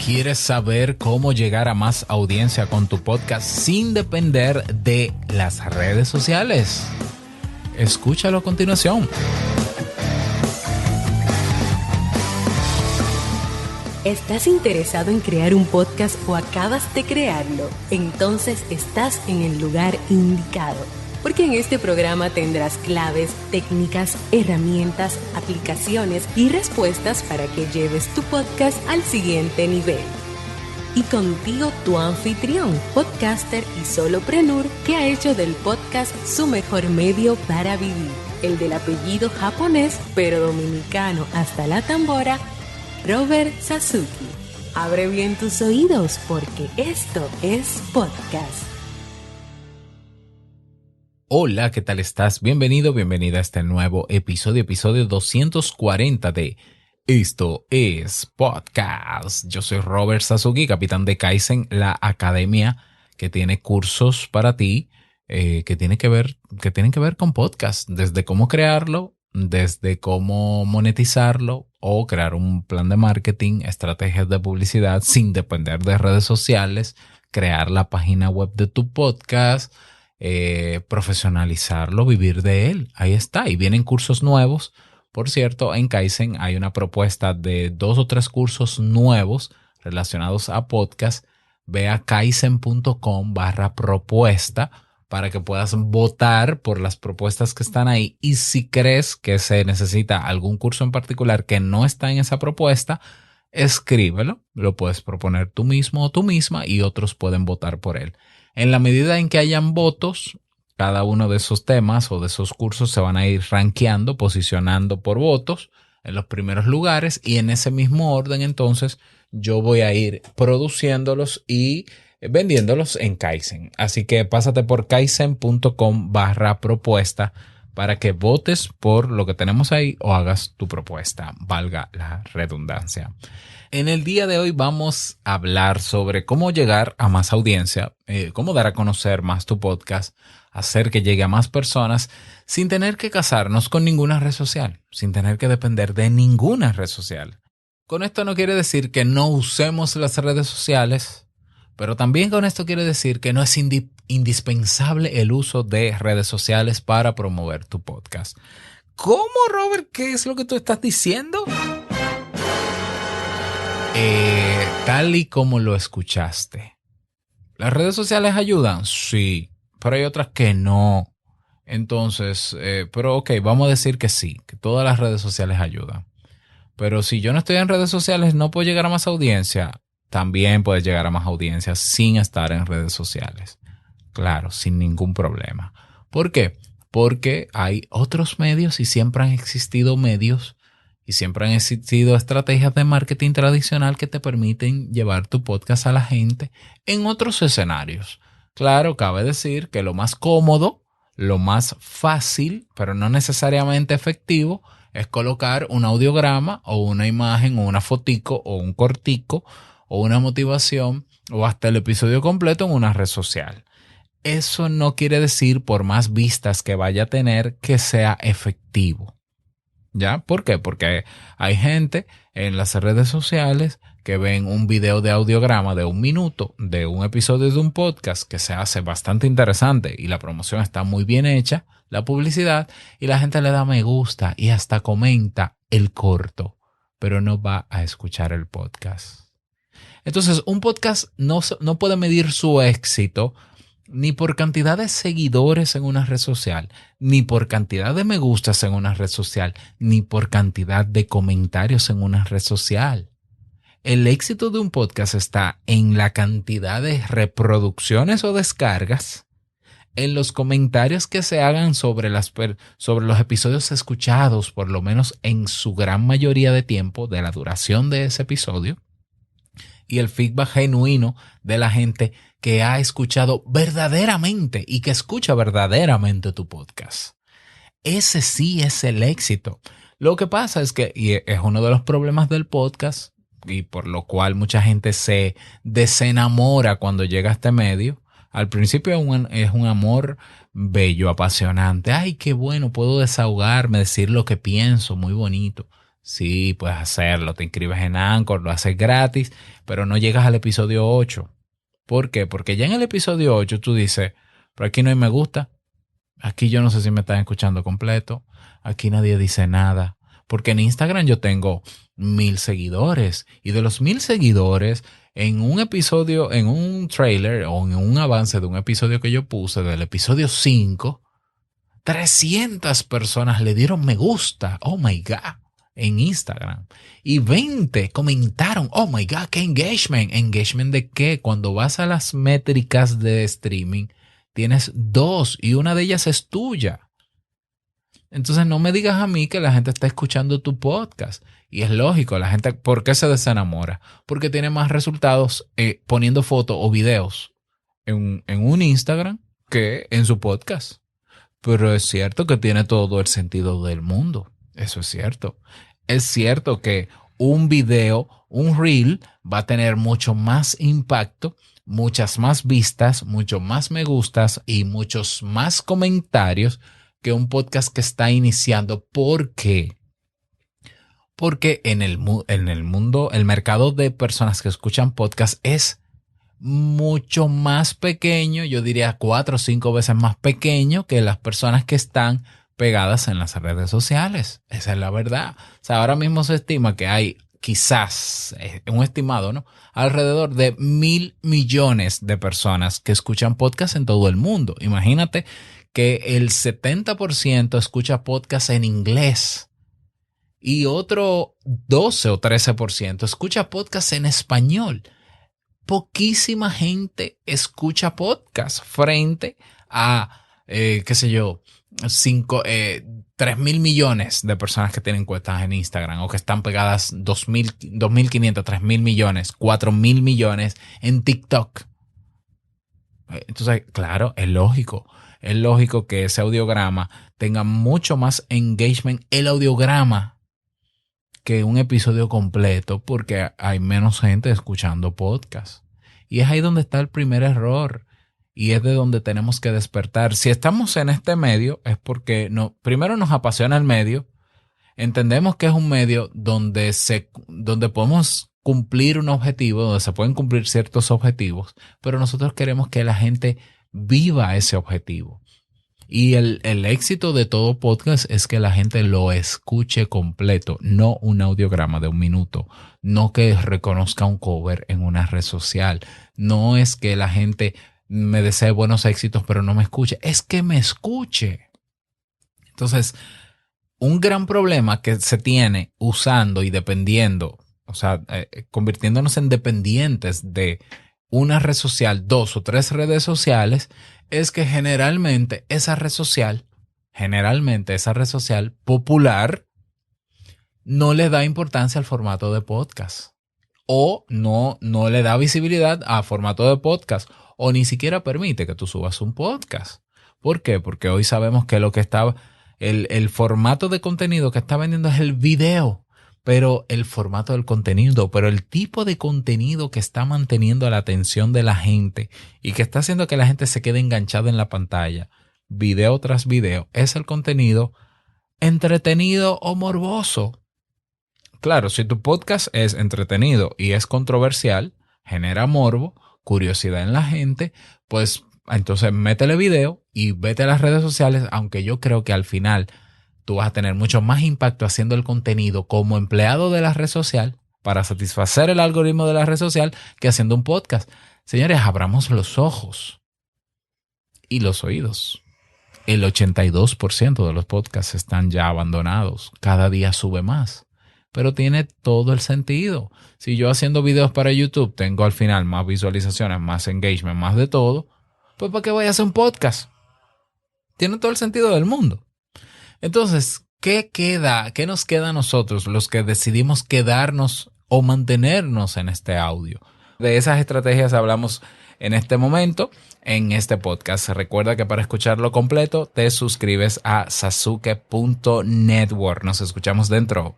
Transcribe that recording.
¿Quieres saber cómo llegar a más audiencia con tu podcast sin depender de las redes sociales? Escúchalo a continuación. ¿Estás interesado en crear un podcast o acabas de crearlo? Entonces estás en el lugar indicado, porque en este programa tendrás claves, técnicas, herramientas, aplicaciones y respuestas para que lleves tu podcast al siguiente nivel. Y contigo tu anfitrión, podcaster y solopreneur que ha hecho del podcast su mejor medio para vivir, el del apellido japonés pero dominicano hasta la tambora, Robert Sasuki. Abre bien tus oídos porque esto es podcast. Hola, ¿qué tal estás? Bienvenido, bienvenida a este nuevo episodio 240 de Esto es Podcast. Yo soy Robert Sasuki, capitán de Kaizen, la academia que tiene cursos para ti que tienen que ver con podcast, desde cómo crearlo, desde cómo monetizarlo o crear un plan de marketing, estrategias de publicidad sin depender de redes sociales, crear la página web de tu podcast, profesionalizarlo, vivir de él. Ahí está. Y vienen cursos nuevos. Por cierto, en Kaizen hay una propuesta de 2 o 3 cursos nuevos relacionados a podcast. Ve a kaizen.com/propuesta para que puedas votar por las propuestas que están ahí. Y si crees que se necesita algún curso en particular que no está en esa propuesta, escríbelo. Lo puedes proponer tú mismo o tú misma y otros pueden votar por él. En la medida en que hayan votos, cada uno de esos temas o de esos cursos se van a ir rankeando, posicionando por votos en los primeros lugares, y en ese mismo orden entonces yo voy a ir produciéndolos y vendiéndolos en Kaizen. Así que pásate por kaizen.com/propuesta para que votes por lo que tenemos ahí o hagas tu propuesta, valga la redundancia. En el día de hoy vamos a hablar sobre cómo llegar a más audiencia, cómo dar a conocer más tu podcast, hacer que llegue a más personas sin tener que casarnos con ninguna red social, sin tener que depender de ninguna red social. Con esto no quiere decir que no usemos las redes sociales, pero también con esto quiere decir que no es indispensable el uso de redes sociales para promover tu podcast. ¿Cómo, Robert? ¿Qué es lo que tú estás diciendo? Tal y como lo escuchaste. ¿Las redes sociales ayudan? Sí, pero hay otras que no. Entonces, pero ok, vamos a decir que sí, que todas las redes sociales ayudan. Pero si yo no estoy en redes sociales, ¿no puedo llegar a más audiencia? También puedes llegar a más audiencia sin estar en redes sociales. Claro, sin ningún problema. ¿Por qué? Porque hay otros medios y siempre han existido medios y siempre han existido estrategias de marketing tradicional que te permiten llevar tu podcast a la gente en otros escenarios. Claro, cabe decir que lo más cómodo, lo más fácil, pero no necesariamente efectivo, es colocar un audiograma o una imagen o una fotico o un cortico o una motivación o hasta el episodio completo en una red social. Eso no quiere decir, por más vistas que vaya a tener, que sea efectivo. ¿Ya? ¿Por qué? Porque hay gente en las redes sociales que ven un video de audiograma de 1 minuto de un episodio de un podcast que se hace bastante interesante y la promoción está muy bien hecha, la publicidad, y la gente le da me gusta y hasta comenta el corto, pero no va a escuchar el podcast. Entonces, un podcast no puede medir su éxito ni por cantidad de seguidores en una red social, ni por cantidad de me gustas en una red social, ni por cantidad de comentarios en una red social. El éxito de un podcast está en la cantidad de reproducciones o descargas, en los comentarios que se hagan sobre los episodios escuchados, por lo menos en su gran mayoría de tiempo, de la duración de ese episodio, y el feedback genuino de la gente que ha escuchado verdaderamente y que escucha verdaderamente tu podcast. Ese sí es el éxito. Lo que pasa es que, y es uno de los problemas del podcast, y por lo cual mucha gente se desenamora cuando llega a este medio. Al principio es un amor bello, apasionante. Ay, qué bueno, puedo desahogarme, decir lo que pienso, muy bonito. Sí, puedes hacerlo. Te inscribes en Anchor, lo haces gratis, pero no llegas al episodio 8. ¿Por qué? Porque ya en el episodio 8 tú dices, pero aquí no hay me gusta. Aquí yo no sé si me están escuchando completo. Aquí nadie dice nada. Porque en Instagram yo tengo 1000 seguidores. Y de los 1000 seguidores, en un episodio, en un trailer o en un avance de un episodio que yo puse, del episodio 5, 300 personas le dieron me gusta. Oh my God. En Instagram. Y 20 comentaron. Oh my God, qué engagement. ¿Engagement de qué? Cuando vas a las métricas de streaming, tienes 2 y una de ellas es tuya. Entonces no me digas a mí que la gente está escuchando tu podcast. Y es lógico, la gente, ¿por qué se desenamora? Porque tiene más resultados poniendo fotos o videos en un Instagram que en su podcast. Pero es cierto que tiene todo el sentido del mundo. Eso es cierto. Es cierto que un video, un reel, va a tener mucho más impacto, muchas más vistas, mucho más me gustas y muchos más comentarios que un podcast que está iniciando. ¿Por qué? Porque en el mundo, el mercado de personas que escuchan podcast es mucho más pequeño, yo diría 4 o 5 veces más pequeño que las personas que están pegadas en las redes sociales. Esa es la verdad. O sea, ahora mismo se estima que hay quizás, un estimado, ¿no? Alrededor de 1.000 millones de personas que escuchan podcast en todo el mundo. Imagínate que el 70% escucha podcast en inglés y otro 12 o 13% escucha podcast en español. Poquísima gente escucha podcast frente a, qué sé yo, 3.000 millones de personas que tienen cuentas en Instagram o que están pegadas 2.500, 3.000 millones, 4.000 millones en TikTok. Entonces, claro, es lógico que ese audiograma tenga mucho más engagement, el audiograma, que un episodio completo, porque hay menos gente escuchando podcast. Y es ahí donde está el primer error. Y es de donde tenemos que despertar. Si estamos en este medio es porque primero nos apasiona el medio. Entendemos que es un medio donde podemos cumplir un objetivo, donde se pueden cumplir ciertos objetivos, pero nosotros queremos que la gente viva ese objetivo. Y el éxito de todo podcast es que la gente lo escuche completo, no un audiograma de 1 minuto, no que reconozca un cover en una red social, no es que la gente me desee buenos éxitos pero no me escuche, es que me escuche. Entonces, un gran problema que se tiene usando y dependiendo, o sea, convirtiéndonos en dependientes de una red social, 2 o 3 redes sociales, es que generalmente esa red social popular no le da importancia al formato de podcast o no le da visibilidad a formato de podcast o ni siquiera permite que tú subas un podcast. ¿Por qué? Porque hoy sabemos que lo que está, el formato de contenido que está vendiendo es el video. Pero el formato del contenido, pero el tipo de contenido que está manteniendo la atención de la gente y que está haciendo que la gente se quede enganchada en la pantalla, video tras video, es el contenido entretenido o morboso. Claro, si tu podcast es entretenido y es controversial, genera morbo, curiosidad en la gente, pues entonces métele video y vete a las redes sociales, aunque yo creo que al final tú vas a tener mucho más impacto haciendo el contenido como empleado de la red social para satisfacer el algoritmo de la red social que haciendo un podcast. Señores, abramos los ojos y los oídos. El 82% de los podcasts están ya abandonados. Cada día sube más. Pero tiene todo el sentido. Si yo haciendo videos para YouTube tengo al final más visualizaciones, más engagement, más de todo, pues ¿para qué voy a hacer un podcast? Tiene todo el sentido del mundo. Entonces, ¿qué queda? ¿Qué nos queda a nosotros, los que decidimos quedarnos o mantenernos en este audio? De esas estrategias hablamos en este momento, en este podcast. Recuerda que para escucharlo completo, te suscribes a sasuke.network. Nos escuchamos dentro.